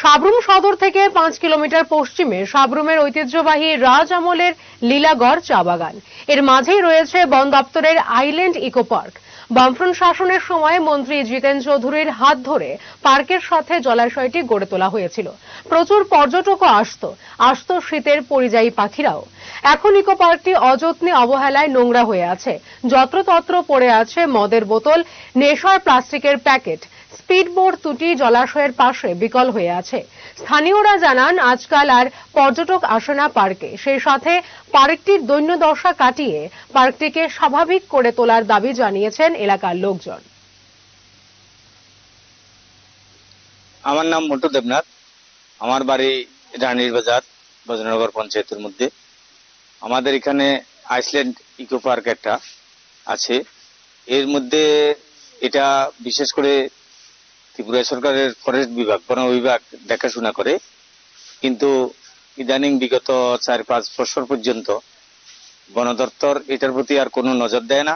সাব্রুম সদর থেকে 5 কিলোমিটার পশ্চিমে সাব্রুমের ঐতিহ্যবাহী রাজ আমলের লীলাগড় চা বাগান। এর মাঝেই রয়েছে বন দপ্তরের আইল্যান্ড ইকো পার্ক। বামফ্রন্ট শাসনের সময় মন্ত্রী জিতেন চৌধুরীর হাত ধরে পার্কের সাথে জলাশয়টি গড়ে তোলা হয়েছিল। প্রচুর পর্যটকও আসতো শীতের পরিযায়ী পাখিরাও। এখন ইকো পার্কটি অযত্নে অবহেলায় নোংরা হয়ে আছে। যত্রতত্র পড়ে আছে মদের বোতল, নেশার প্লাস্টিকের প্যাকেট। স্পিডবোট দুটি জলাশয়ের পাশে বিকল হয়ে আছে। স্থানীয়রা জানান আজকাল আর পর্যটক আসে না পার্কে। সেই সাথে পার্কটির দৈন্যদশা কাটিয়ে পার্কটিকে স্বাভাবিক করে তোলার দাবি জানিয়েছেন এলাকার লোকজন। আমার নাম মন্টু দেবনাথ। আমার বাড়ি রানীর বাজার ভজনগর পঞ্চায়েতের মধ্যে। আমাদের এখানে আইসল্যান্ড ইকো পার্ক একটা আছে। এর মধ্যে এটা বিশেষ করে ত্রিপুরা সরকারের ফরেস্ট বিভাগ, বন বিভাগ দেখাশোনা করে, কিন্তু ইদানিং বিগত 4-5 বছর পর্যন্ত বন দপ্তর এটার প্রতি আর কোনো নজর দেয় না,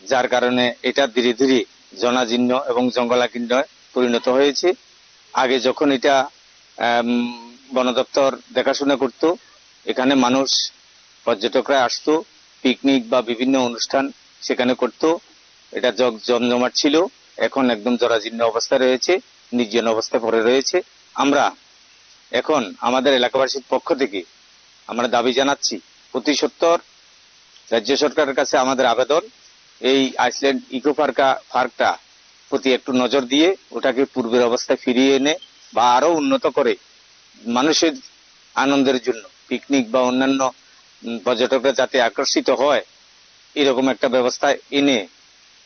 যার কারণে এটা ধীরে ধীরে জনাজীর্ণ এবং জঙ্গলাকীর্ণ পরিণত হয়েছে। আগে যখন এটা বন দপ্তর দেখাশোনা করত, এখানে মানুষ পর্যটকরা আসতো, পিকনিক বা বিভিন্ন অনুষ্ঠান সেখানে করত, এটা জমজমাট ছিল। এখন একদম জরাজীর্ণ অবস্থা রয়েছে, নির্জন অবস্থা পড়ে রয়েছে। আমরা এখন আমাদের এলাকাবাসীর পক্ষ থেকে আমরা দাবি জানাচ্ছি, অতি সত্বর রাজ্য সরকারের কাছে আমাদের আবেদন, এই আইসল্যান্ড ইকো পার্কটা প্রতি একটু নজর দিয়ে ওটাকে পূর্বের অবস্থায় ফিরিয়ে এনে বা আরো উন্নত করে মানুষের আনন্দের জন্য, পিকনিক বা অন্যান্য পর্যটকরা যাতে আকর্ষিত হয়, এরকম একটা ব্যবস্থা এনে